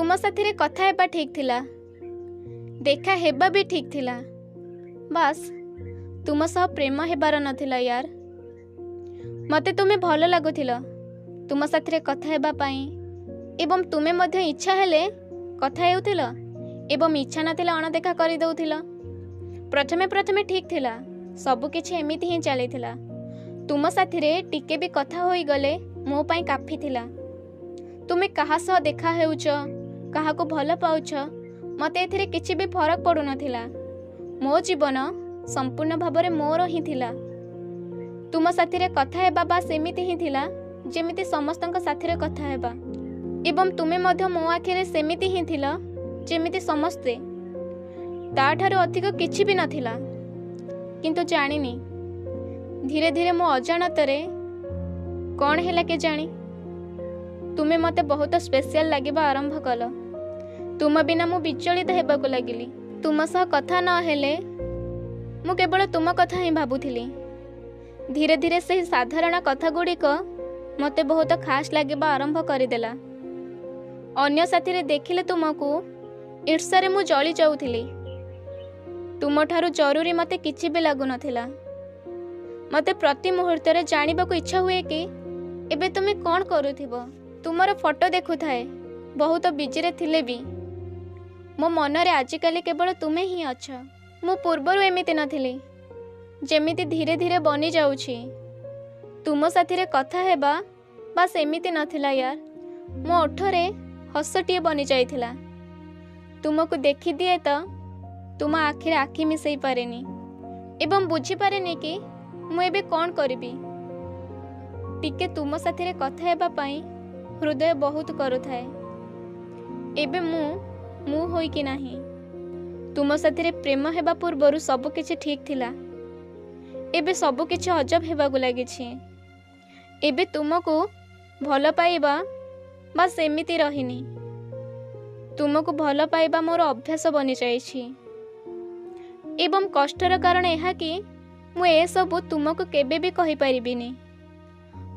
तुम साथी कथा हेबा ठीक थिला, देखा हेबा भी ठीक थिला, बस तुम सह प्रेम हेबार नथिला यार। मते तुम्हें भल लगुथिला तुम साथी कथा हेबा पाई एवं तुम्हें मध्य इच्छा हेले कथा हेउथिला एवं इच्छा नथिला अणदेखा करि दउथिला। प्रथमे प्रथमे ठीक थिला, सबु किछि एमिति ही चलिथिला। तुम साथी टिके भी कथा होई गले मो पाई काफी थिला। तुमे कहा सह देखा हेउच, कहा को भल पाउछ, मते एथिरे किछि भी फरक पडु नथिला। मो जीवन संपूर्ण भाबरे मोर ही थिला। तुम साथी कथा हेबा बा सेमिति ही थिला जेमिति समस्तक साथी कथा हेबा एवं तुमे मध्य मो आखिरे सेमिति ही थिला जेमिति समस्ते। ताठारु अधिक किछि भी नथिला, किंतु जानिनी धीरे धीरे मो अजाणतरे कौन हेला के जानी तुमे मते बहुत स्पेशल लागिबा आरंभ कल। तुम बिना मु विचलित हेबाकु लागिली। तुम सह कथा न हेले मु केवल तुम कथा ही भाबुथिली। धीरे धीरे से साधारण कथा गुड़िक मते बहुत खास लागिबा आरंभ करदेला। अन्य साथी देखिले तुमको ईर्ष्यारे मु जली जाउथिली। तुम ठारू जरूरी मते किछि भी लागु नथिला। मते प्रति मुहूर्त रे जानिबाकु इच्छा हुए कि एबे तुमे कौन करूथिबो। तुमर फोटो देखु थाए बहुत बिजी रे थिले भी मो मन रे आजिकाली केवल तुमे ही अछ। मु पूर्वरु एमिति नथिली जेमिति धीरे धीरे बनी जाउछि। तुम साथी कथा हेबा बस एमिति नथिला यार, मो ओठरे हसटिए बनी जाइथिला। तुमको देखि दिए तो तुम आखिरे आखि मिसई पारेनी एवं बुझी पारेनी कि मु एबे कौन करिबी। टिके तुम साथी कथा हेबा पई हृदय बहुत करुथाए। एबे मु होई कि नाही। तुम साथी प्रेम हेबा पूर्वरु सब किछि ठीक थिला, एबे सब किछि अजब हेबाकु लागिछि। एबे तुमको भल पाइबा बस एमिति रहिनी, तुमको भल पाइबा मोर अभ्यास बनी जाइछि। एवं कष्टर कारण यह कि मु ए सबु तुमको केबे भी कहि परिबिनी।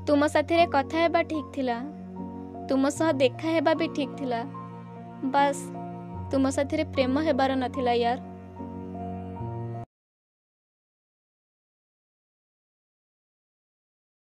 तुम साथी कथा हेबा ठीक थिला, तुम सह देखा हेबा भी ठीक थिला, बस तुम साथी प्रेम हेबार नथिला यार।